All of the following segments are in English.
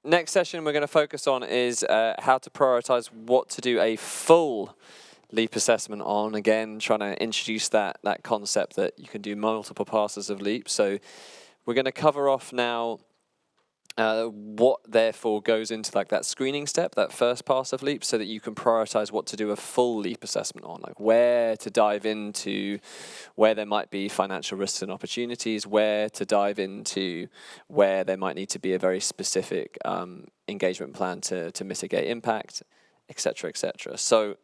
next session we're going to focus on is how to prioritize what to do a full leap assessment on. Again, trying to introduce that concept that you can do multiple passes of leap. So we're going to cover off now what therefore goes into like that screening step, that first pass of leap, so that you can prioritize what to do a full leap assessment on, like where to dive into, where there might be financial risks and opportunities, where to dive into, where there might need to be a very specific engagement plan to mitigate impact, etc., etc. So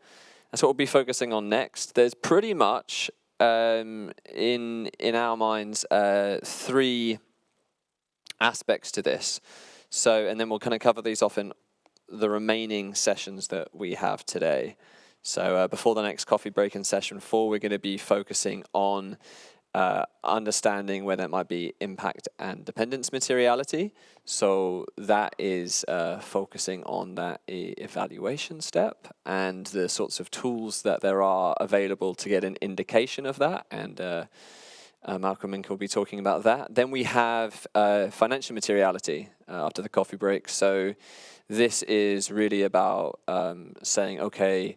that's what we'll be focusing on next. There's pretty much in our minds 3 aspects to this. So, and then we'll kind of cover these off in the remaining sessions that we have today. So before the next coffee break in session 4, we're going to be focusing on understanding where there might be impact and dependence materiality. So that is focusing on that evaluation step and the sorts of tools that there are available to get an indication of that, and Malcolm Mink will be talking about that. Then we have financial materiality after the coffee break. So this is really about saying, okay,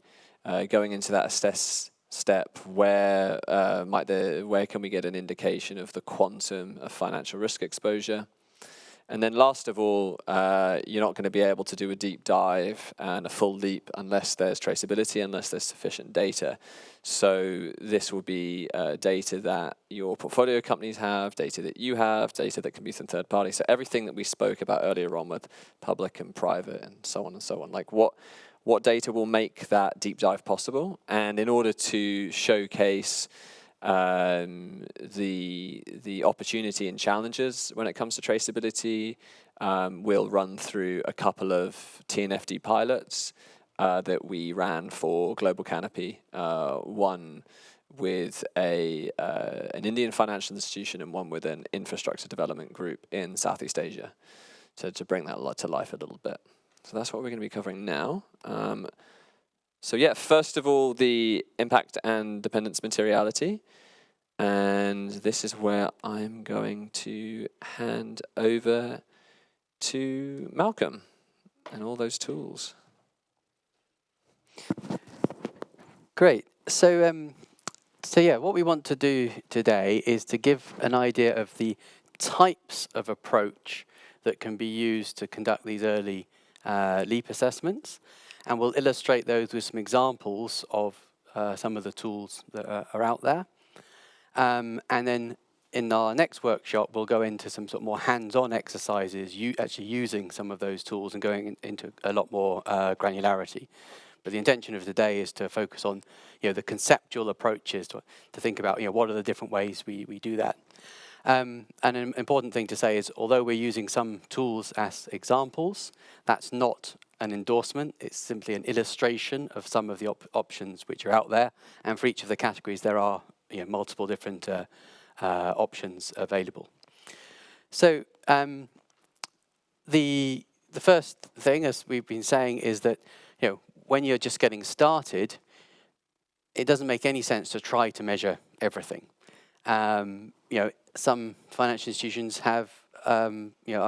going into that assess step, where can we get an indication of the quantum of financial risk exposure? And then last of all, you're not going to be able to do a deep dive and a full leap unless there's traceability, unless there's sufficient data. So this will be data that your portfolio companies have, data that you have, data that can be from third parties. So everything that we spoke about earlier on with public and private and so on and so on. Like what data will make that deep dive possible? And in order to showcase the opportunity and challenges when it comes to traceability, we'll run through a couple of TNFD pilots that we ran for Global Canopy, one with an Indian financial institution and one with an infrastructure development group in Southeast Asia, to bring that to life a little bit. So that's what we're going to be covering now. So yeah, first of all, the impact and dependence materiality. And this is where I'm going to hand over to Malcolm and all those tools. Great. So yeah, what we want to do today is to give an idea of the types of approach that can be used to conduct these early leap assessments, and we'll illustrate those with some examples of some of the tools that are out there. And then in our next workshop, we'll go into some sort of more hands-on exercises, actually using some of those tools and going into a lot more granularity. But the intention of today is to focus on, the conceptual approaches to think about, what are the different ways we do that. And an important thing to say is, although we're using some tools as examples, that's not an endorsement. It's simply an illustration of some of the options which are out there. And for each of the categories, there are multiple different options available. So the first thing, as we've been saying, is that when you're just getting started, it doesn't make any sense to try to measure everything. Some financial institutions have, are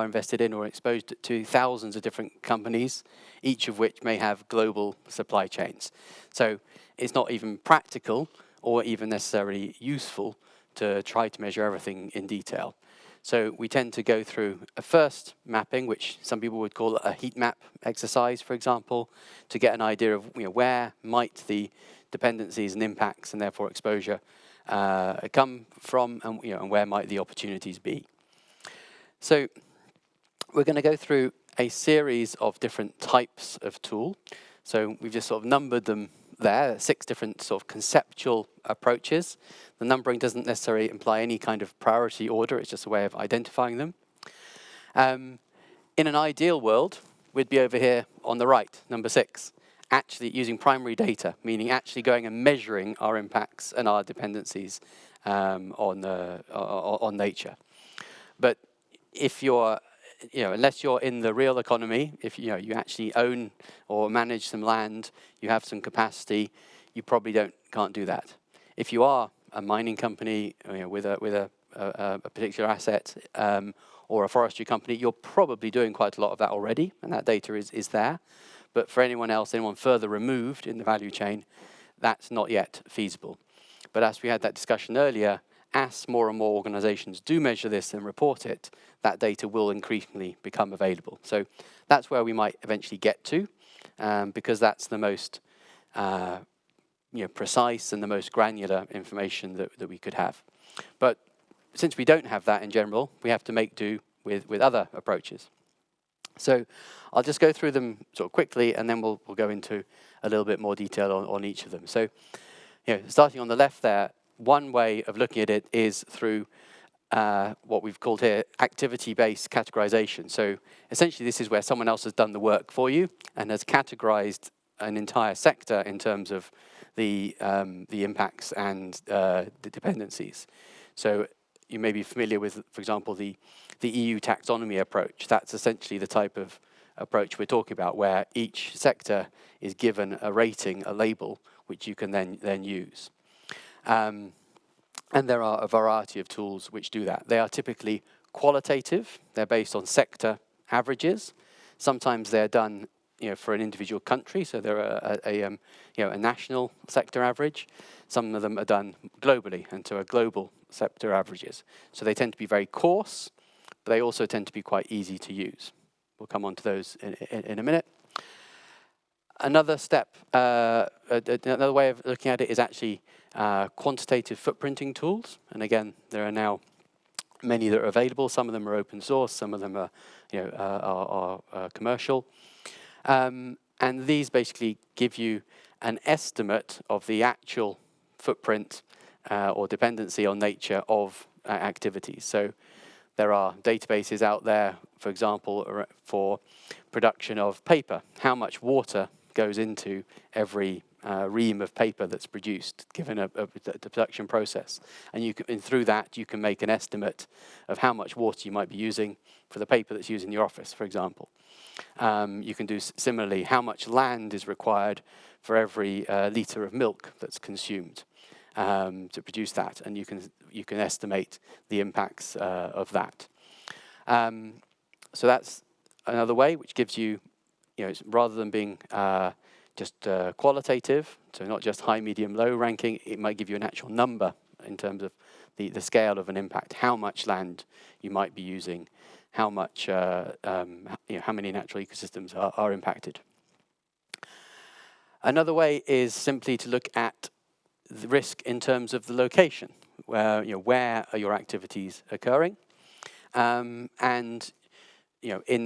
invested in or exposed to thousands of different companies, each of which may have global supply chains. So it's not even practical or even necessarily useful to try to measure everything in detail. So we tend to go through a first mapping, which some people would call a heat map exercise, for example, to get an idea of where might the dependencies and impacts and therefore exposure come from, and where might the opportunities be. So we're going to go through a series of different types of tool. So we've just sort of numbered them there, 6 different sort of conceptual approaches. The numbering doesn't necessarily imply any kind of priority order, it's just a way of identifying them. In an ideal world, we'd be over here on the right, number 6, actually using primary data, meaning actually going and measuring our impacts and our dependencies on nature. But if you're unless you're in the real economy, if you actually own or manage some land, you have some capacity, you probably can't do that. If you are a mining company with a particular asset, or a forestry company, you're probably doing quite a lot of that already, and that data is there. But for anyone else, anyone further removed in the value chain, that's not yet feasible. But as we had that discussion earlier, as more and more organizations do measure this and report it, that data will increasingly become available. So that's where we might eventually get to, because that's the most precise and the most granular information that we could have. But since we don't have that in general, we have to make do with other approaches. So I'll just go through them sort of quickly, and then we'll go into a little bit more detail on each of them. So, starting on the left there, one way of looking at it is through what we've called here activity-based categorization. So essentially, this is where someone else has done the work for you and has categorized an entire sector in terms of the impacts and the dependencies. So you may be familiar with, for example, the EU taxonomy approach. That's essentially the type of approach we're talking about, where each sector is given a rating, a label, which you can then use. And there are a variety of tools which do that. They are typically qualitative. They're based on sector averages. Sometimes they're done, for an individual country, so they're a national sector average. Some of them are done globally, and to a global sector averages. So they tend to be very coarse, but they also tend to be quite easy to use. We'll come on to those in a minute. Another step, another way of looking at it is actually quantitative footprinting tools. And again, there are now many that are available. Some of them are open source, some of them are commercial. And these basically give you an estimate of the actual footprint or dependency on nature of activities. So there are databases out there, for example, for production of paper. How much water goes into every ream of paper that's produced, given the production process. And through that, you can make an estimate of how much water you might be using for the paper that's used in your office, for example. You can do similarly, how much land is required for every litre of milk that's consumed to produce that, and you can estimate the impacts of that. So that's another way, which gives you, rather than being just qualitative, so not just high, medium, low ranking, it might give you an actual number in terms of the scale of an impact, how much land you might be using, how much, how many natural ecosystems are impacted. Another way is simply to look at the risk in terms of the location, where are your activities occurring, and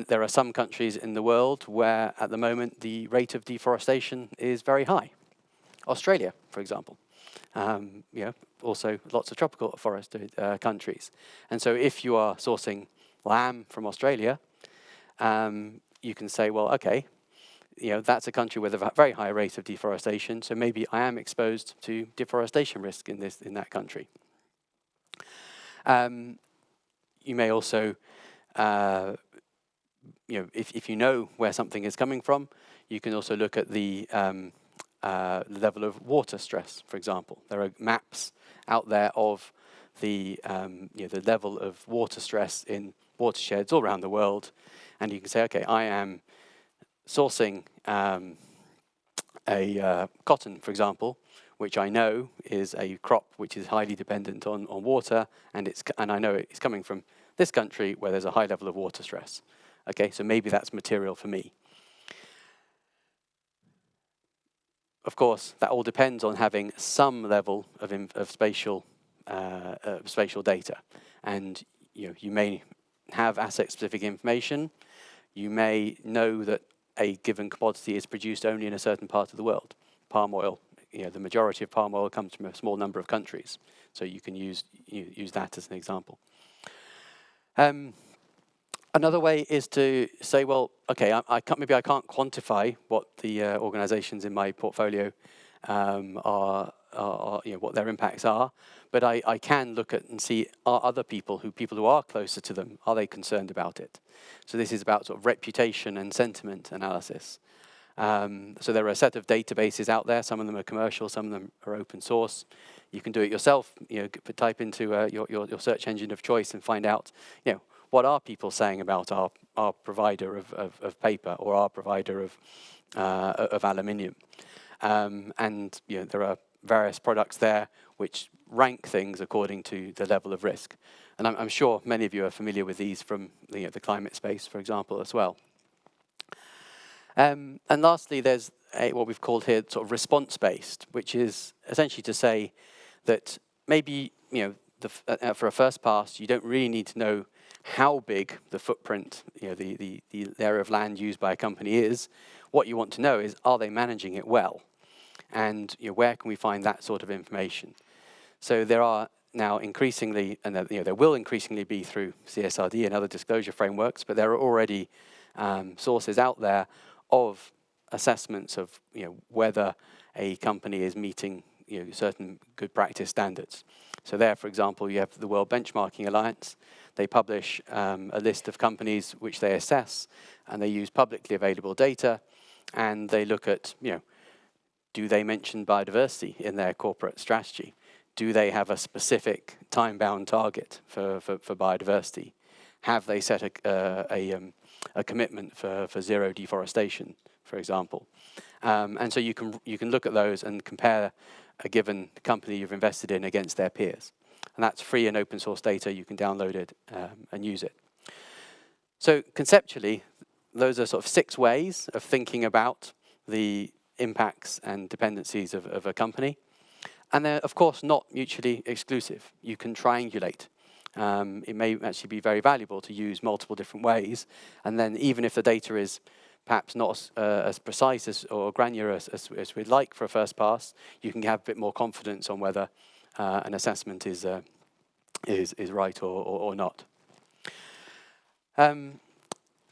there are some countries in the world where at the moment the rate of deforestation is very high. Australia, for example. Also lots of tropical forested countries. And so if you are sourcing lamb from Australia, you can say, well, okay, that's a country with a very high rate of deforestation, so maybe I am exposed to deforestation risk in that country. You may also, if you know where something is coming from, you can also look at the level of water stress, for example. There are maps out there of the level of water stress in watersheds all around the world, and you can say, okay, I am sourcing cotton, for example, which I know is a crop which is highly dependent on water, and I know it's coming from this country where there's a high level of water stress. Okay, so maybe that's material for me. Of course, that all depends on having some level of spatial data, and you may have asset-specific information. You may know that a given commodity is produced only in a certain part of the world. Palm oil, the majority of palm oil comes from a small number of countries, so you can use that as an example. Another way is to say, well, okay, maybe I can't quantify what the organisations in my portfolio are what their impacts are, but I can look at and see, are other people who are closer to them, are they concerned about it? So this is about sort of reputation and sentiment analysis. So there are a set of databases out there. Some of them are commercial, some of them are open source. You can do it yourself. Type into your search engine of choice and find out, what are people saying about our provider of paper or our provider of aluminium. And there are various products there which rank things according to the level of risk. And I'm sure many of you are familiar with these from the climate space, for example, as well. And lastly, there's what we've called here sort of response-based, which is essentially to say that maybe for a first pass, you don't really need to know how big the footprint, the area of land used by a company is. What you want to know is, are they managing it well? And where can we find that sort of information? So there are now increasingly, and there will increasingly be through CSRD and other disclosure frameworks, but there are already sources out there of assessments of whether a company is meeting certain good practice standards. So there, for example, you have the World Benchmarking Alliance. They publish a list of companies which they assess, and they use publicly available data, and they look at, do they mention biodiversity in their corporate strategy? Do they have a specific time-bound target for biodiversity? Have they set a commitment for zero deforestation, for example? And so you can look at those and compare a given company you've invested in against their peers. And that's free and open source data. You can download it and use it. So conceptually, those are sort of 6 ways of thinking about the impacts and dependencies of a company. And they're, of course, not mutually exclusive. You can triangulate. It may actually be very valuable to use multiple different ways. And then even if the data is perhaps not as precise or granular as we'd like for a first pass, you can have a bit more confidence on whether an assessment is right or not.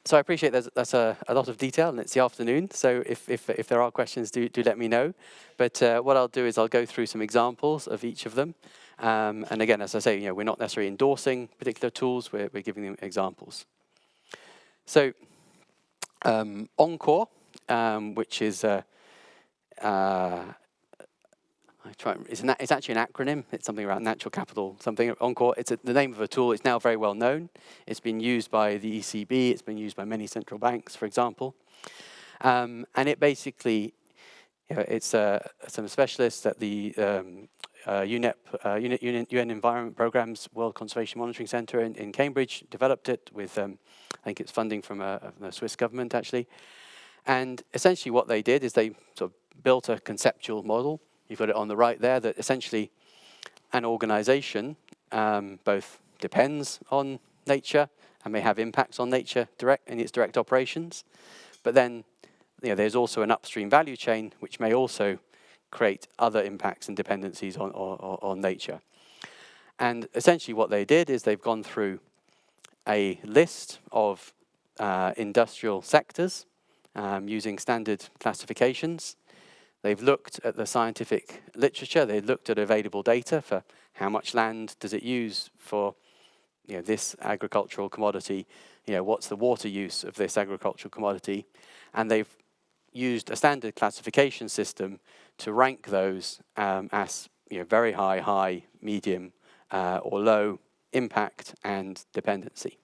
So I appreciate that's a lot of detail, and it's the afternoon. So if there are questions, do let me know. But what I'll do is I'll go through some examples of each of them. And again, as I say, we're not necessarily endorsing particular tools. We're giving them examples. So Encore, which is it's actually an acronym. It's something around natural capital something. Encore, it's the name of a tool. It's now very well known. It's been used by the ECB. It's been used by many central banks, for example. And it basically, it's some specialists at the UN Environment Programme's World Conservation Monitoring Centre in Cambridge developed it with, I think it's funding from the Swiss government, actually. And essentially what they did is they sort of built a conceptual model. You've got it on the right there, that essentially an organization both depends on nature and may have impacts on nature in its direct operations. But then there's also an upstream value chain which may also create other impacts and dependencies on nature. And essentially what they did is they've gone through a list of industrial sectors using standard classifications. They've looked at the scientific literature. They've looked at available data for how much land does it use for this agricultural commodity. What's the water use of this agricultural commodity? And they've used a standard classification system to rank those as very high, medium, or low impact and dependency.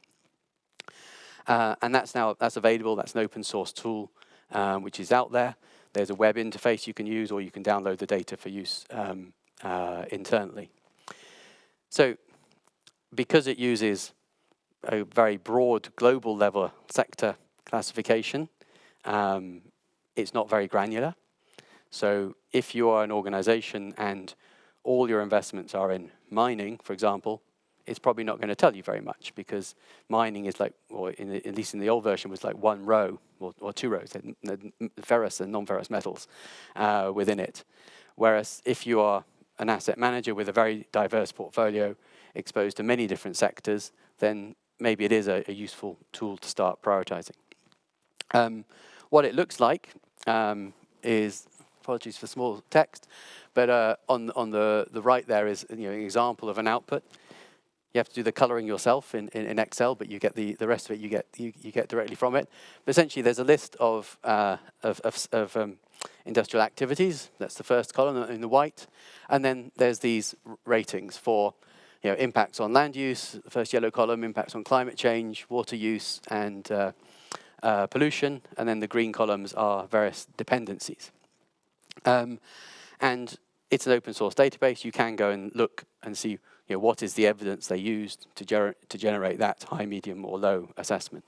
And that's available. That's an open source tool which is out there. There's a web interface you can use, or you can download the data for use internally. So because it uses a very broad global level sector classification, it's not very granular. So if you are an organization and all your investments are in mining, for example, it's probably not going to tell you very much, because mining is like, or at least in the old version, was like 1 row or 2 rows, ferrous and non-ferrous metals within it. Whereas if you are an asset manager with a very diverse portfolio exposed to many different sectors, then maybe it is a useful tool to start prioritizing. What it looks like is, apologies for small text, but on the right there is an example of an output. You have to do the coloring yourself in Excel, but you get the rest of it you get directly from it. But essentially, there's a list of industrial activities. That's the first column in the white, and then there's these ratings for impacts on land use, the first yellow column, impacts on climate change, water use, and pollution, and then the green columns are various dependencies. And it's an open source database. You can go and look and see what is the evidence they used to generate that high, medium, or low assessment.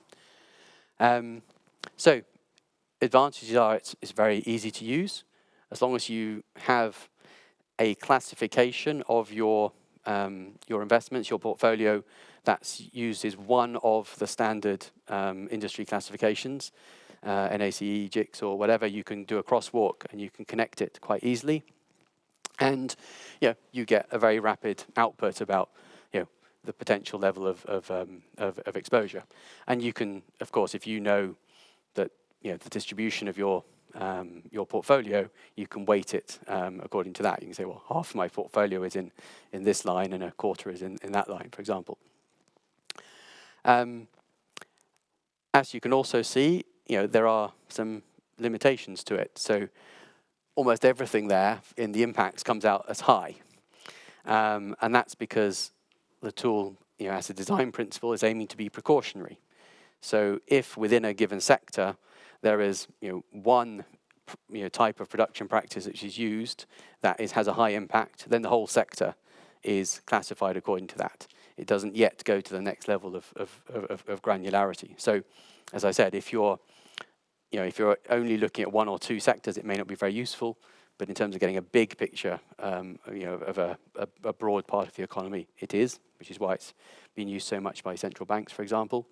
So advantages are it's very easy to use. As long as you have a classification of your investments, your portfolio, that's used as one of the standard industry classifications, NACE, GICS, or whatever. You can do a crosswalk and you can connect it quite easily. And you get a very rapid output about the potential level of exposure. And you can, of course, if you know that the distribution of your portfolio, you can weight it according to that. You can say, well, half of my portfolio is in this line and a quarter is in that line, for example. As you can also see, there are some limitations to it. So almost everything there in the impacts comes out as high. And that's because the tool, as a design principle, is aiming to be precautionary. So if within a given sector there is one type of production practice which is used that has a high impact, then the whole sector is classified according to that. It doesn't yet go to the next level of granularity. So, as I said, if you're only looking at one or two sectors, it may not be very useful. But in terms of getting a big picture, of a broad part of the economy, it is, which is why it's being used so much by central banks, for example.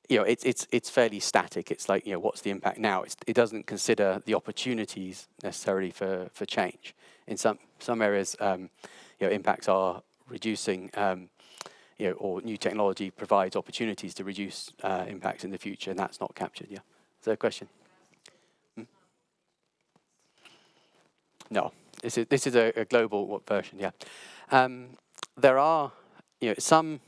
It's fairly static. It's like, what's the impact now? It doesn't consider the opportunities necessarily for change. In some areas, impacts are reducing, or new technology provides opportunities to reduce impacts in the future, and that's not captured. Yeah. Is there a question? No. This is a global version. Yeah. There are, some.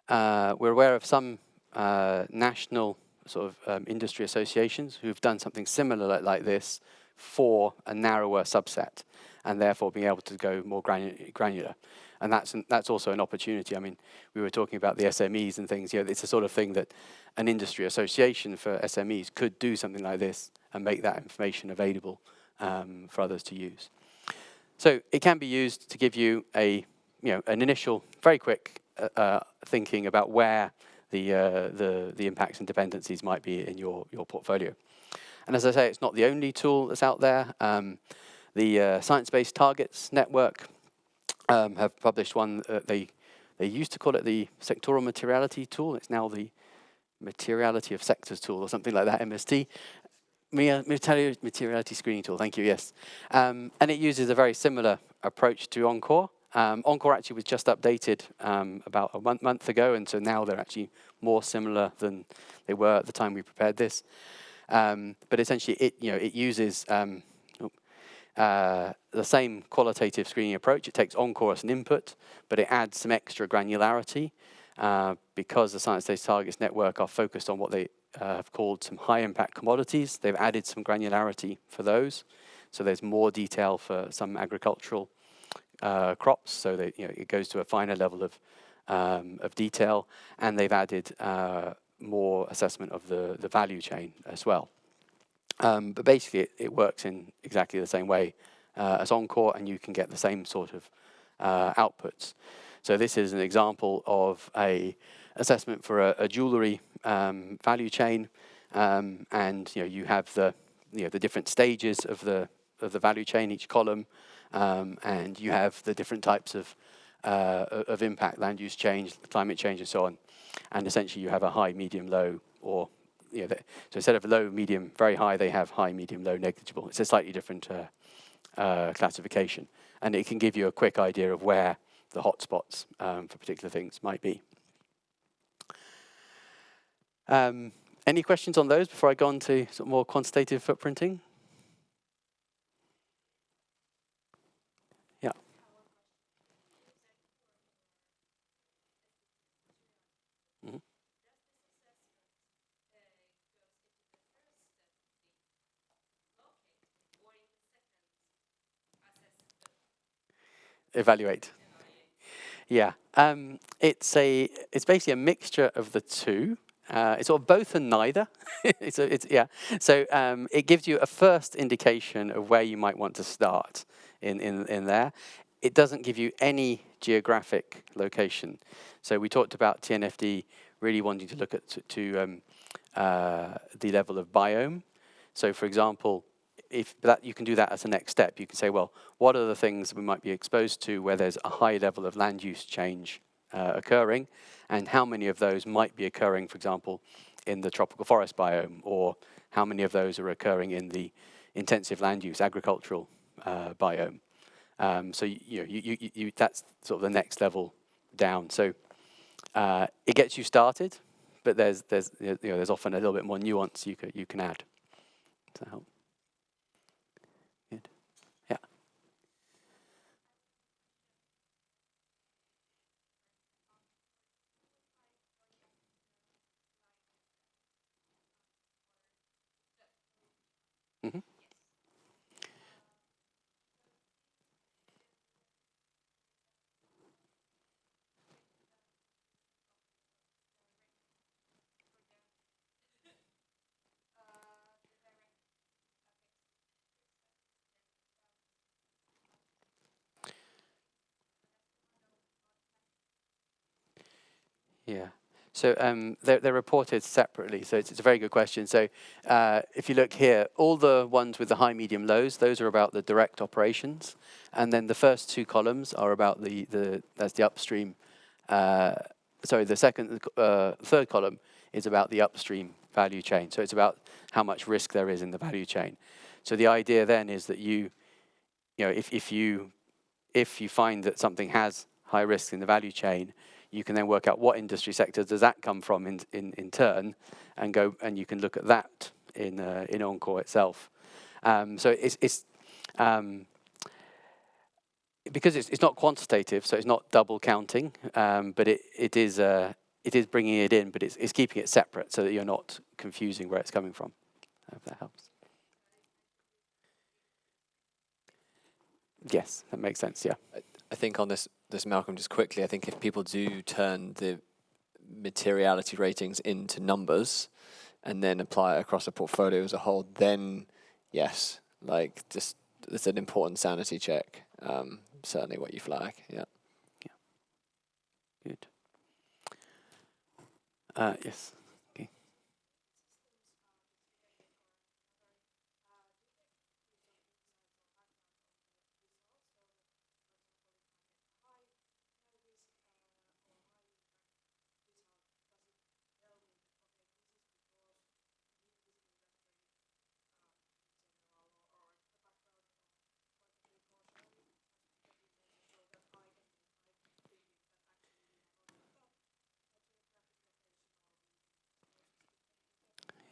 We're aware of some national sort of industry associations who've done something similar like this for a narrower subset, and therefore being able to go more granular. And that's also an opportunity. I mean, we were talking about the SMEs and things. It's the sort of thing that an industry association for SMEs could do something like this and make that information available for others to use. So it can be used to give you an initial, very quick thinking about where the impacts and dependencies might be in your portfolio. And as I say, it's not the only tool that's out there. The Science-Based Targets Network have published one. They used to call it the Sectoral Materiality Tool. It's now the Materiality of Sectors Tool or something like that, MST. Materiality Screening Tool, thank you, yes. And it uses a very similar approach to Encore. Encore actually was just updated about a month ago, and so now they're actually more similar than they were at the time we prepared this. But essentially, it uses the same qualitative screening approach. It takes Encore as an input, but it adds some extra granularity because the Science-Based Targets Network are focused on what they have called some high-impact commodities. They've added some granularity for those, so there's more detail for some agricultural crops, so that it goes to a finer level of detail, and they've added more assessment of the value chain as well. But basically, it works in exactly the same way as Encore, and you can get the same sort of outputs. So this is an example of a assessment for a jewellery value chain, and you have the different stages of the value chain, each column, and you have the different types of impact, land use change, climate change, and so on. And essentially, you have a high, medium, low, or so instead of low, medium, very high, they have high, medium, low, negligible. It's a slightly different classification, and it can give you a quick idea of where the hotspots for particular things might be. Any questions on those before I go on to sort of more quantitative footprinting? Yeah. Mm-hmm. Evaluate. Yeah, it's basically a mixture of the two. It's sort of both and neither. Yeah. So it gives you a first indication of where you might want to start in there. It doesn't give you any geographic location. So we talked about TNFD really wanting to look at the level of biome. So for example, if that you can do that as a next step, you can say, well, what are the things we might be exposed to where there's a high level of land use change occurring, and how many of those might be occurring, for example, in the tropical forest biome, or how many of those are occurring in the intensive land use agricultural biome. So that's sort of the next level down. So it gets you started, but there's often a little bit more nuance you can add. Does that help? Good. Yeah. Mm-hmm. Yeah. So they're reported separately. So it's a very good question. So if you look here, all the ones with the high, medium, lows, those are about the direct operations, and then the first two columns are about that's the upstream. Sorry, the third column is about the upstream value chain. So it's about how much risk there is in the value chain. So the idea then is that if you find that something has high risk in the value chain, you can then work out what industry sector does that come from in turn, and you can look at that in Encore itself. So it's because it's not quantitative, so it's not double counting, but it is bringing it in, but it's keeping it separate so that you're not confusing where it's coming from. I hope that helps. Yes, that makes sense. Yeah. I think on this Malcolm, just quickly, I think if people do turn the materiality ratings into numbers and then apply it across a portfolio as a whole, then yes, like just it's an important sanity check. Certainly what you flag. Yeah. Good. Yes. Okay.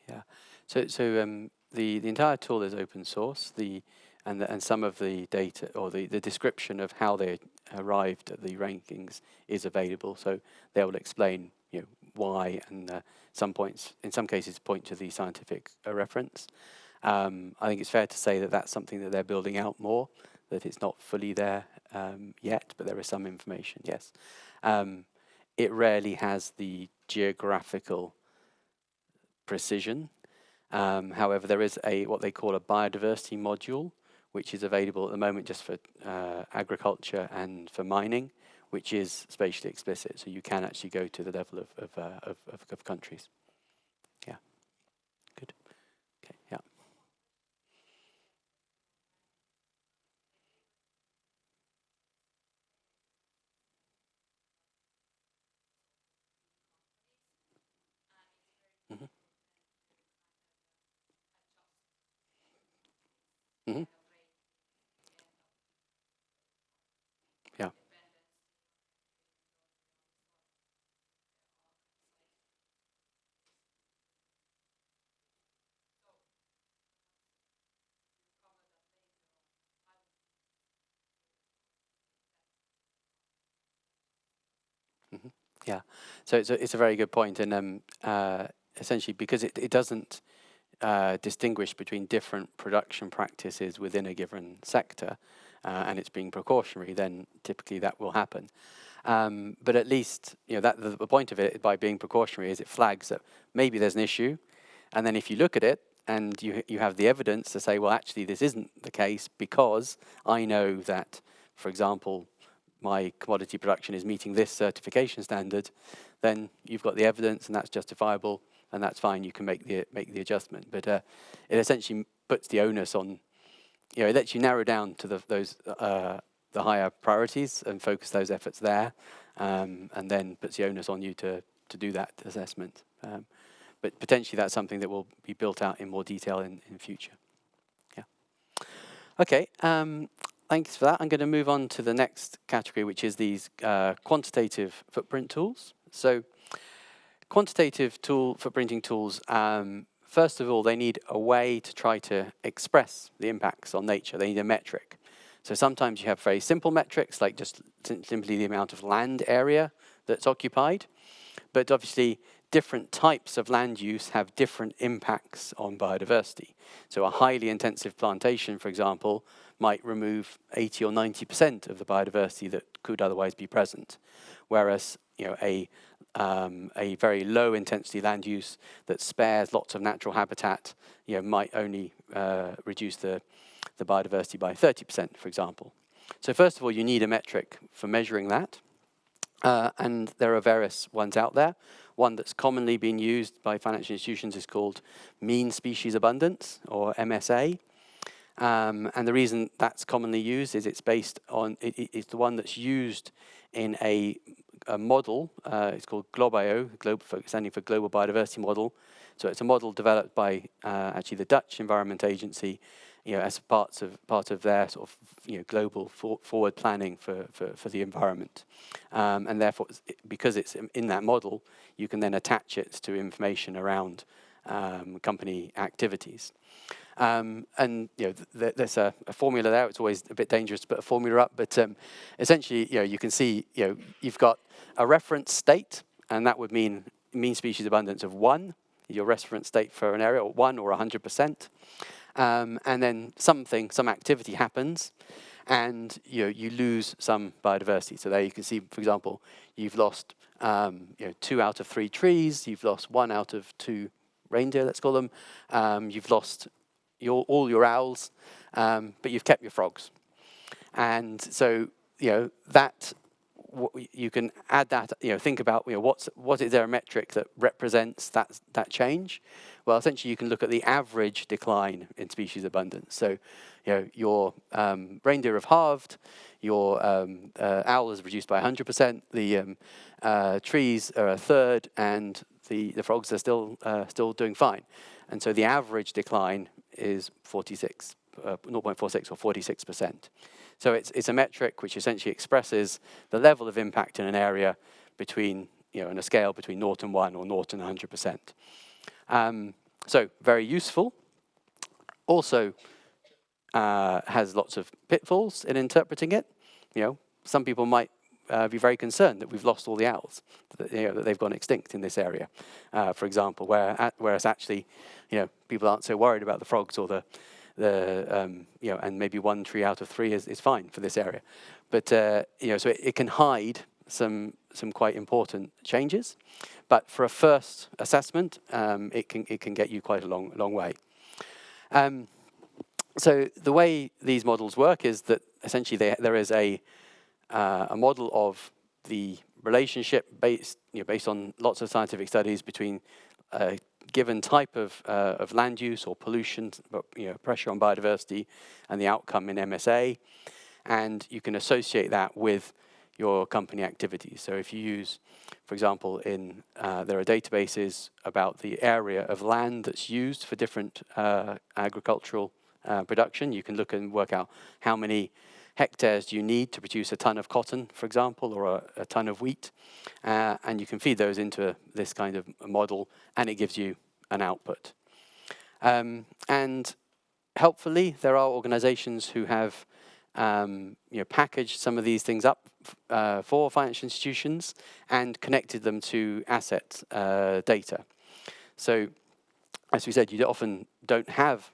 Yeah. So the entire tool is open source. And some of the data or the description of how they arrived at the rankings is available. So they will explain why, and in some cases point to the scientific reference. I think it's fair to say that that's something that they're building out more. That it's not fully there yet, but there is some information. Yes. It rarely has the geographical precision. However, there is what they call a biodiversity module, which is available at the moment just for agriculture and for mining, which is spatially explicit. So you can actually go to the level of countries. Yeah. Good. Okay. Yeah. Mm-hmm. Mm-hmm. Yeah. Mm-hmm. Yeah. So it's a very good point, and essentially because it doesn't distinguish between different production practices within a given sector. and it's being precautionary, then typically that will happen. But at least, that the point of it by being precautionary is it flags that maybe there's an issue, and then if you look at it and you have the evidence to say, well, actually this isn't the case because I know that, for example, my commodity production is meeting this certification standard, then you've got the evidence and that's justifiable and that's fine. You can make the adjustment. But it essentially puts the onus on, it lets you narrow down to the higher priorities and focus those efforts there, and then puts the onus on you to do that assessment. But potentially that's something that will be built out in more detail in future. Yeah. Okay. Thanks for that. I'm going to move on to the next category, which is these quantitative footprint tools. So quantitative footprinting tools, first of all, they need a way to try to express the impacts on nature. They need a metric. So sometimes you have very simple metrics, like just simply the amount of land area that's occupied. But obviously, different types of land use have different impacts on biodiversity. So a highly intensive plantation, for example, might remove 80 or 90% of the biodiversity that could otherwise be present. Whereas, a very low intensity land use that spares lots of natural habitat, might only reduce the biodiversity by 30%, for example. So first of all, you need a metric for measuring that. And there are various ones out there. One that's commonly being used by financial institutions is called mean species abundance, or MSA. And the reason that's commonly used is it's based on, it's the one that's used in a model. It's called GLOBIO, standing for Global Biodiversity Model. So it's a model developed by actually the Dutch Environment Agency, as part of their sort of global forward planning for the environment. And therefore, because it's in that model, you can then attach it to information around company activities. And there's a formula there. It's always a bit dangerous to put a formula up, but essentially, you can see, you've got a reference state, and that would mean mean species abundance of 1, your reference state for an area, or 1 or 100%. And then some activity happens, and you lose some biodiversity. So there you can see, for example, you've lost 2 out of 3 trees, you've lost 1 out of 2 reindeer, let's call them, you've lost all your owls, but you've kept your frogs. And so that you can add that. Think about what is there a metric that represents that change? Well, essentially, you can look at the average decline in species abundance. So, your reindeer have halved, your owl is reduced by 100%, the trees are a third, and the frogs are still doing fine. And so the average decline is 0.46 or 46%. So it's a metric which essentially expresses the level of impact in an area between, in a scale between 0 and 1 or 0 and 100%. So very useful. Also has lots of pitfalls in interpreting it. Some people might be very concerned that we've lost all the owls, that they've gone extinct in this area, for example, whereas actually, people aren't so worried about the frogs or and maybe 1 tree out of 3 is fine for this area. But, so it can hide some quite important changes. But for a first assessment, it can get you quite a long way. So the way these models work is that essentially there is a model of the relationship based on lots of scientific studies between given type of land use or pollution, pressure on biodiversity, and the outcome in MSA, and you can associate that with your company activities. So if you use, for example, there are databases about the area of land that's used for different agricultural production, you can look and work out how many hectares do you need to produce a ton of cotton, for example, or a ton of wheat, and you can feed those into this kind of model, and it gives you an output. And helpfully, there are organizations who have packaged some of these things up for financial institutions and connected them to asset data. So, as we said, you often don't have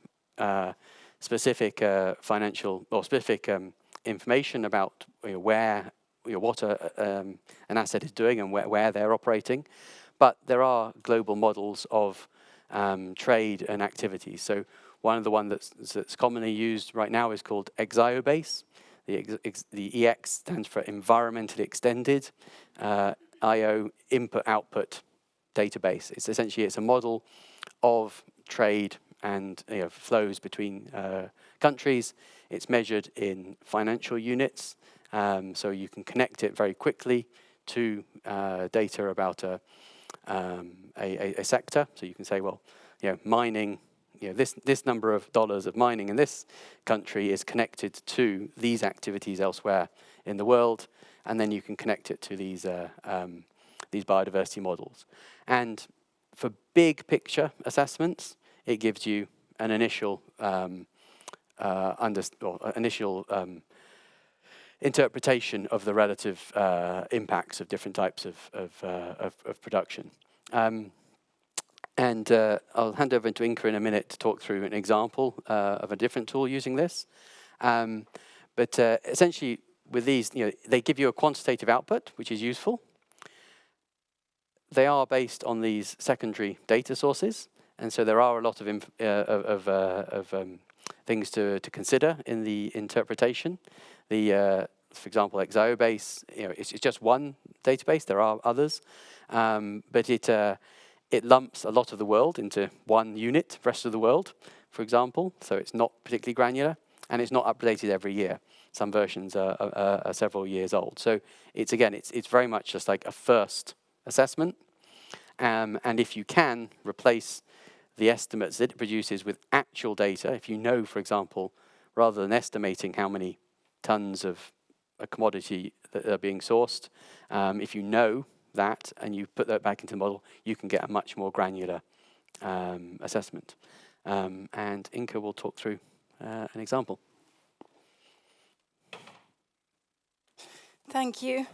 specific financial or specific information about where what an asset is doing and where they're operating. But there are global models of trade and activities. So one of the ones that's commonly used right now is called EXIOBASE. The EX stands for Environmentally Extended IO Input-Output Database. It's a model of trade and flows between countries. It's measured in financial units, so you can connect it very quickly to data about a sector. So you can say, well, mining, this number of dollars of mining in this country is connected to these activities elsewhere in the world, and then you can connect it to these biodiversity models. And for big picture assessments, it gives you an initial interpretation of the relative impacts of different types of production. And I'll hand over to Inka in a minute to talk through an example of a different tool using this. But essentially, with these, they give you a quantitative output, which is useful. They are based on these secondary data sources, and so there are a lot of things to consider in the interpretation. For example, EXIOBASE, it's just one database. There are others, but it lumps a lot of the world into one unit, rest of the world, for example. So it's not particularly granular, and it's not updated every year. Some versions are several years old. So it's very much just like a first assessment. And if you can replace the estimates that it produces with actual data, if you know, for example, rather than estimating how many tons of a commodity that are being sourced, if you know that and you put that back into the model, you can get a much more granular assessment. And Inka will talk through an example. Thank you.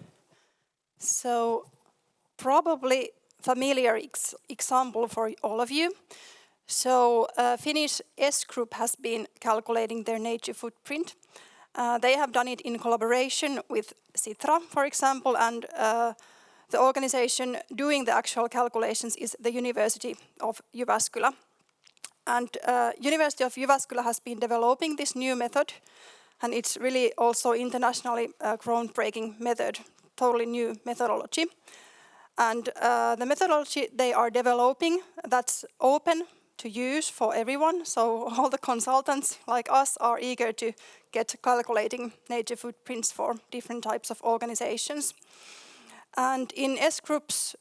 So probably familiar example for all of you. So Finnish S Group has been calculating their nature footprint. They have done it in collaboration with Sitra, for example, and the organization doing the actual calculations is the University of Jyväskylä. And University of Jyväskylä has been developing this new method, and it's really also internationally groundbreaking method, totally new methodology. And the methodology they are developing, that's open to use for everyone. So all the consultants like us are eager to get calculating nature footprints for different types of organizations. And in S Group's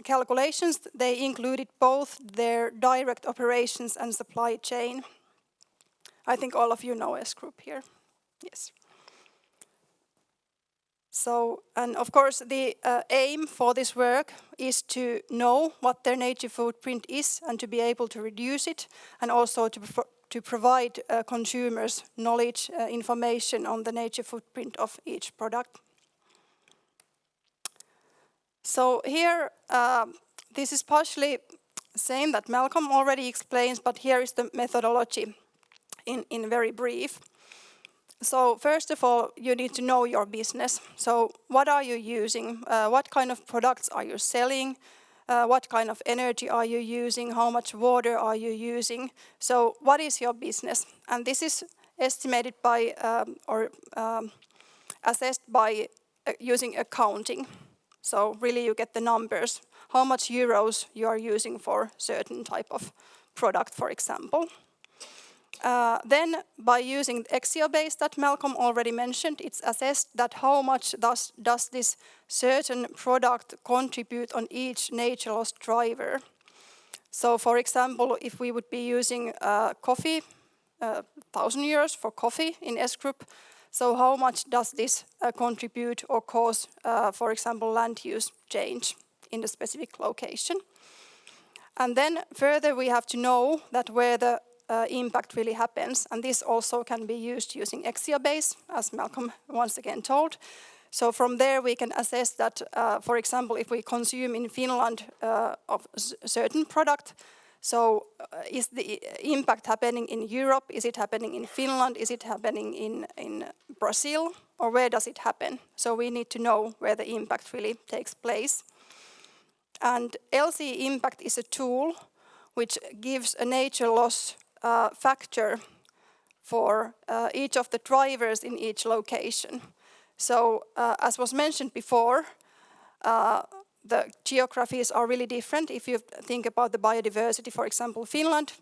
calculations, they included both their direct operations and supply chain. I think all of you know S Group here. Yes. So, and of course, the aim for this work is to know what their nature footprint is and to be able to reduce it, and also to provide consumers knowledge, information on the nature footprint of each product. So here, this is partially same that Malcolm already explains, but here is the methodology in very brief. So first of all, you need to know your business. So what are you using? What kind of products are you selling? What kind of energy are you using? How much water are you using? So what is your business? And this is estimated by assessed by using accounting. So really you get the numbers, how much euros you are using for certain type of product, for example. Then by using EXIOBASE that Malcolm already mentioned, it's assessed that how much does this certain product contribute on each nature loss driver. So for example, if we would be using coffee, 1,000 euros for coffee in S Group, so how much does this contribute or cause, for example, land use change in the specific location? And then further we have to know that where the impact really happens, and this also can be used using EXIOBASE, as Malcolm once again told. So from there we can assess that, for example, if we consume in Finland of a certain product, So is the impact happening in Europe? Is it happening in Finland? Is it happening in Brazil? Or where does it happen? So we need to know where the impact really takes place. And LC impact is a tool which gives a nature loss factor for each of the drivers in each location. So as was mentioned before, the geographies are really different. If you think about the biodiversity, for example, Finland,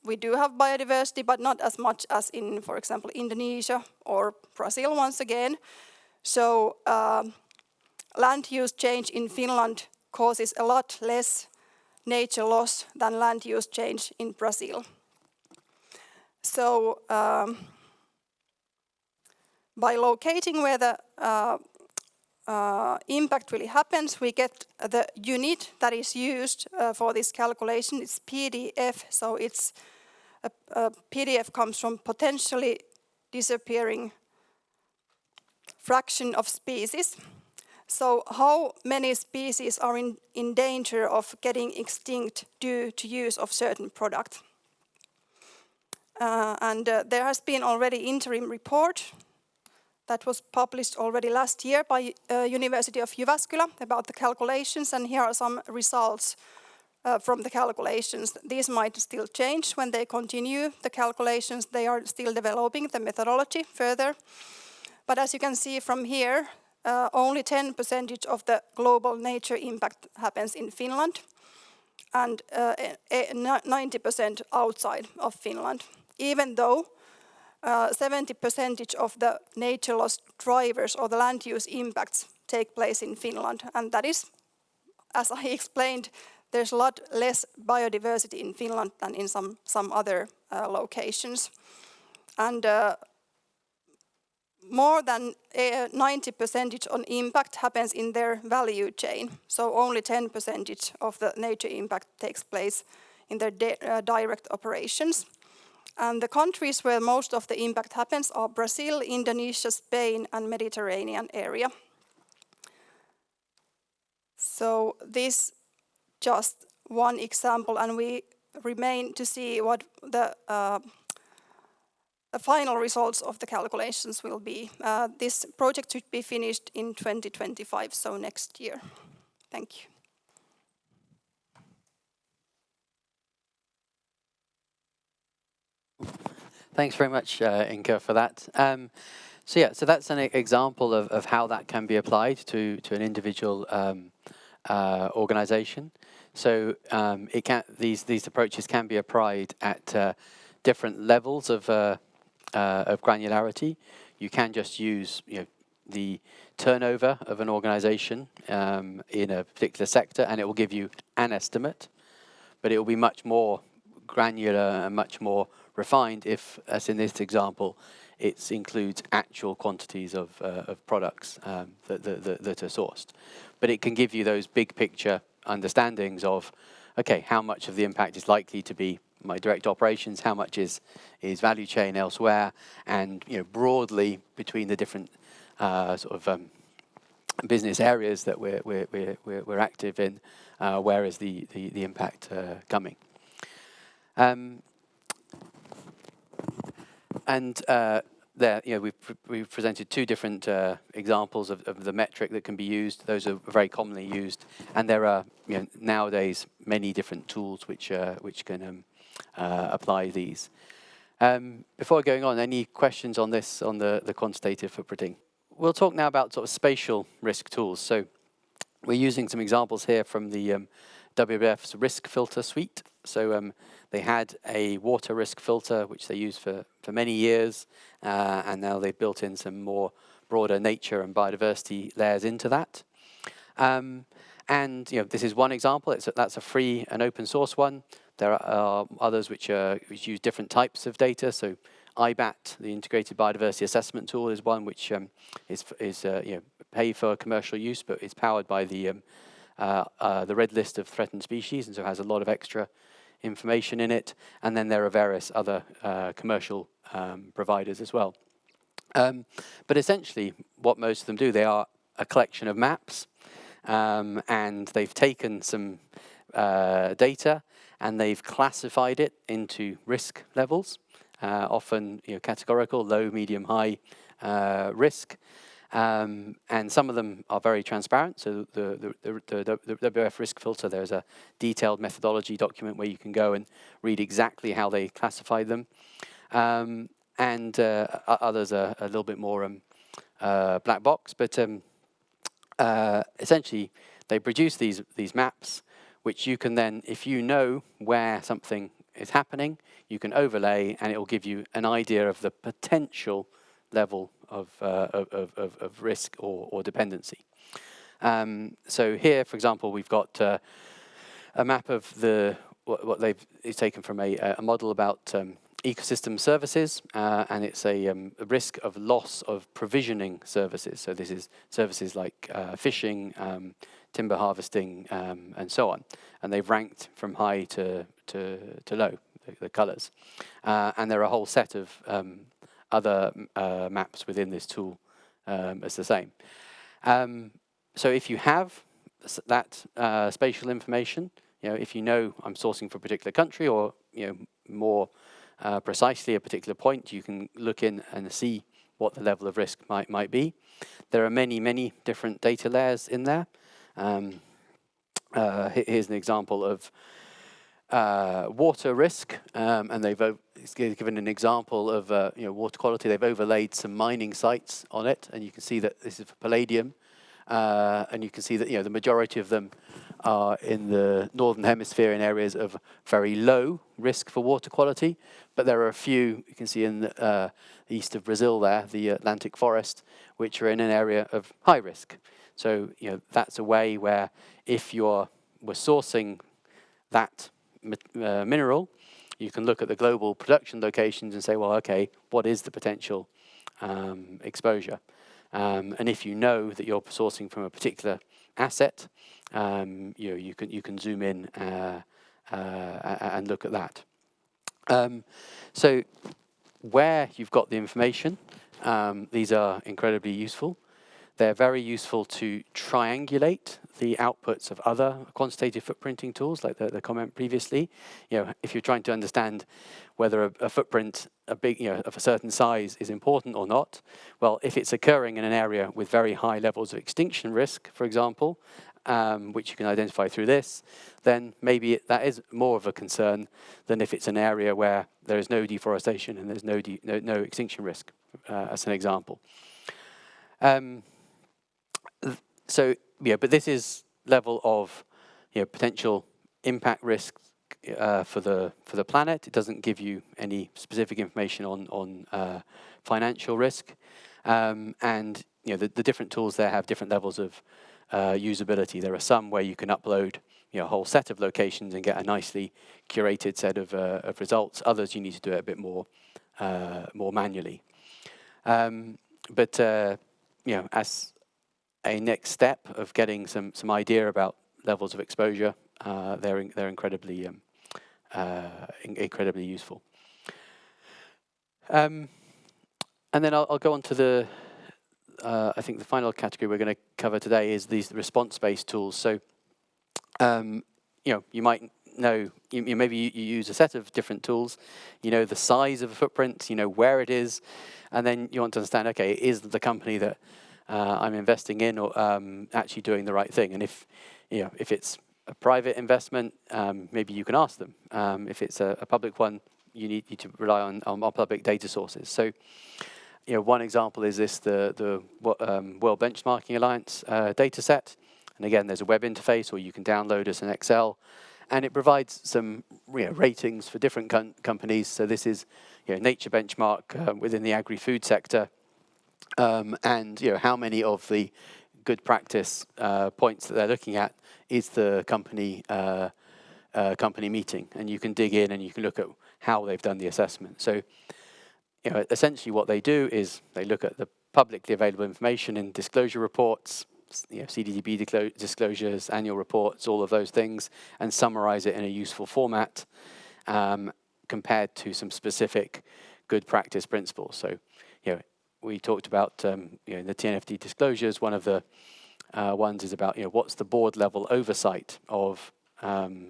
we do have biodiversity, but not as much as in, for example, Indonesia or Brazil once again. So land use change in Finland causes a lot less nature loss than land use change in Brazil. So by locating where the impact really happens, we get the unit that is used for this calculation. It's PDF, so it's a PDF comes from potentially disappearing fraction of species. So how many species are in danger of getting extinct due to use of certain product? There has been already interim report that was published already last year by University of Jyväskylä about the calculations, and here are some results from the calculations. These might still change when they continue the calculations. They are still developing the methodology further. But as you can see from here, only 10% of the global nature impact happens in Finland, and 90% outside of Finland, even though 70% of the nature loss drivers or the land use impacts take place in Finland. And that is, as I explained, there's a lot less biodiversity in Finland than in some other locations. And more than 90% on impact happens in their value chain. So only 10% of the nature impact takes place in their direct operations. And the countries where most of the impact happens are Brazil, Indonesia, Spain, and Mediterranean area. So this just one example, and we remain to see what the final results of the calculations will be. This project should be finished in 2025, so next year. Thank you. Thanks very much, Inka, for that. So that's an example of how that can be applied to an individual organisation. So these approaches can be applied at different levels of granularity. You can just use the turnover of an organisation in a particular sector, and it will give you an estimate, but it will be much more granular and much more refined if, as in this example, it includes actual quantities of products that are sourced. But it can give you those big picture understandings of, okay, how much of the impact is likely to be my direct operations, how much is value chain elsewhere, and broadly between the different business areas that we're active in, where is the impact coming? There, we've presented two different examples of the metric that can be used. Those are very commonly used, and there are nowadays many different tools which can apply these. Before going on, any questions on this, on the quantitative footprinting? We'll talk now about sort of spatial risk tools. So we're using some examples here from the WWF's risk filter suite. So they had a water risk filter which they used for many years, and now they've built in some more broader nature and biodiversity layers into that. And this is one example. That's a free and open source one. There are others which use different types of data. So IBAT, the Integrated Biodiversity Assessment Tool, is one which is paid for commercial use, but it's powered by the red list of threatened species, and so has a lot of extra information in it. And then there are various other commercial providers as well. But essentially, what most of them do, they are a collection of maps, and they've taken some data, and they've classified it into risk levels, often categorical, low, medium, high risk. And some of them are very transparent. So the WWF risk filter, there's a detailed methodology document where you can go and read exactly how they classify them. And others are a little bit more black box. But essentially, they produce these maps, which you can then, if you know where something is happening, you can overlay, and it will give you an idea of the potential level of risk or dependency. So here, for example, we've got a map of what it's taken from a model about ecosystem services, and it's a risk of loss of provisioning services. So this is services like fishing, timber harvesting, and so on. And they've ranked from high to low, the colours. And there are a whole set of other maps within this tool as the same. So if you have that spatial information, if you know I'm sourcing for a particular country, or more precisely a particular point, you can look in and see what the level of risk might be. There are many different data layers in there. Here's an example of water risk, and they've given an example of water quality. They've overlaid some mining sites on it, and you can see that this is for palladium, and you can see that the majority of them are in the northern hemisphere in areas of very low risk for water quality, but there are a few you can see in the east of Brazil there, the Atlantic forest, which are in an area of high risk. So that's a way where if we're sourcing that mineral, you can look at the global production locations and say, well, okay, what is the potential exposure? And if you know that you're sourcing from a particular asset, you can zoom in and look at that. So where you've got the information, these are incredibly useful. They're very useful to triangulate the outputs of other quantitative footprinting tools, like the comment previously. If you're trying to understand whether a footprint of a certain size is important or not, well, if it's occurring in an area with very high levels of extinction risk, for example, which you can identify through this, then maybe that is more of a concern than if it's an area where there is no deforestation and there's no extinction risk, as an example. But this is level of potential impact risk for the planet. It doesn't give you any specific information on financial risk, and the different tools there have different levels of usability. There are some where you can upload a whole set of locations and get a nicely curated set of results. Others you need to do it a bit more manually. But as a next step of getting some idea about levels of exposure, they're incredibly useful. And then I'll go on to the I think the final category we're going to cover today is these response-based tools. So you might know maybe you use a set of different tools. You know the size of a footprint, you know where it is, and then you want to understand, okay, is the company that I'm investing in or actually doing the right thing? And if it's a private investment, maybe you can ask them. If it's a public one, you need to rely on public data sources. So one example is this, the World Benchmarking Alliance data set. And again, there's a web interface, or you can download as an Excel, and it provides some ratings for different companies. So this is nature benchmark within the agri-food sector, and how many of the good practice points that they're looking at is the company meeting, and you can dig in and you can look at how they've done the assessment. So essentially what they do is they look at the publicly available information in disclosure reports, CDDB disclosures, annual reports, all of those things, and summarize it in a useful format compared to some specific good practice principles. So, we talked about in the TNFD disclosures, one of the ones is about what's the board level oversight of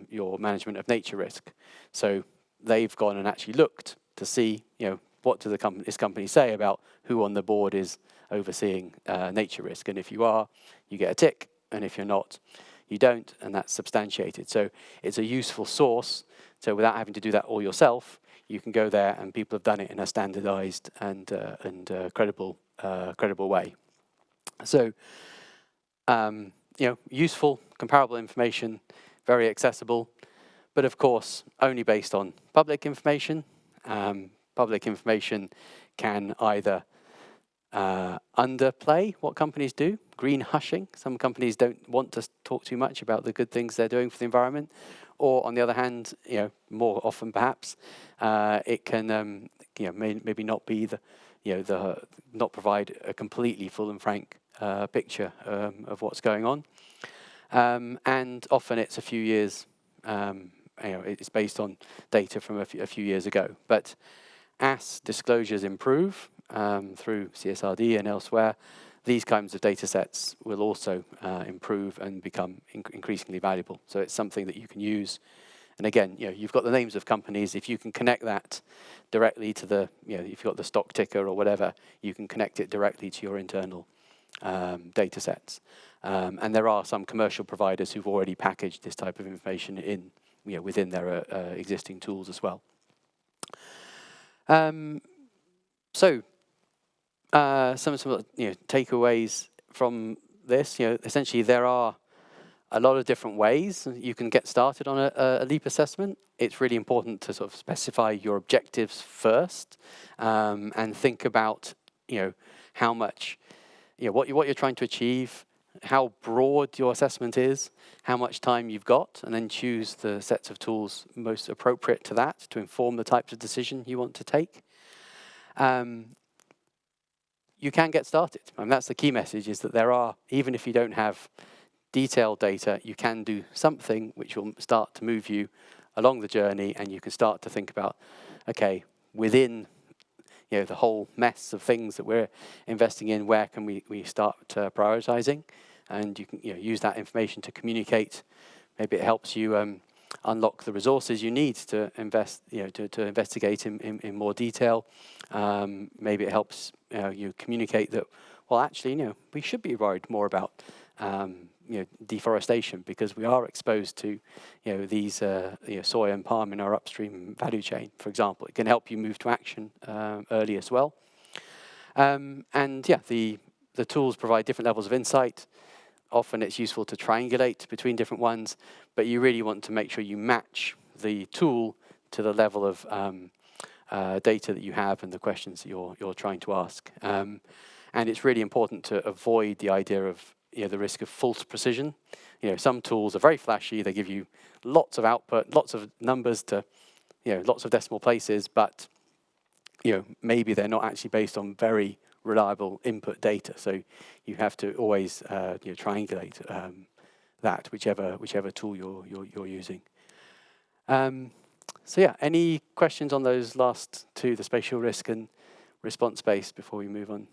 your management of nature risk. So they've gone and actually looked to see, what do this company say about who on the board is overseeing nature risk. And if you are, you get a tick. And if you're not, you don't. And that's substantiated. So it's a useful source. So without having to do that all yourself, you can go there and people have done it in a standardized and credible way. So, useful, comparable information, very accessible, but of course, only based on public information. Public information can either underplay what companies do, green hushing. Some companies don't want to talk too much about the good things they're doing for the environment. Or on the other hand, more often perhaps, it can, maybe not be not provide a completely full and frank picture of what's going on. And often it's a few years, it's based on data from a few years ago. But as disclosures improve through CSRD and elsewhere, these kinds of data sets will also improve and become increasingly valuable. So it's something that you can use. And again, you've got the names of companies. If you can connect that directly to the, if you've got the stock ticker or whatever, you can connect it directly to your internal data sets. And there are some commercial providers who've already packaged this type of information in, within their existing tools as well. So some takeaways from this. Essentially there are a lot of different ways you can get started on a LEAP assessment. It's really important to sort of specify your objectives first, and think about how much, what you're trying to achieve, how broad your assessment is, how much time you've got, and then choose the sets of tools most appropriate to that to inform the types of decision you want to take. You can get started. And that's the key message, is that there are, even if you don't have detailed data, you can do something which will start to move you along the journey, and you can start to think about, okay, within the whole mess of things that we're investing in, where can we start prioritizing? And you can use that information to communicate. Maybe it helps you unlock the resources you need to invest, to investigate in more detail. Maybe it helps you communicate that, well, actually, we should be worried more about deforestation, because we are exposed to these soy and palm in our upstream value chain, for example. It can help you move to action early as well. And yeah, the tools provide different levels of insight. Often it's useful to triangulate between different ones, but you really want to make sure you match the tool to the level of data that you have and the questions that you're trying to ask. And it's really important to avoid the idea of the risk of false precision. Some tools are very flashy. They give you lots of output, lots of numbers to, lots of decimal places, but maybe they're not actually based on very reliable input data. So you have to always triangulate that, whichever tool you're using. So yeah, any questions on those last two, the spatial risk and response based, before we move on?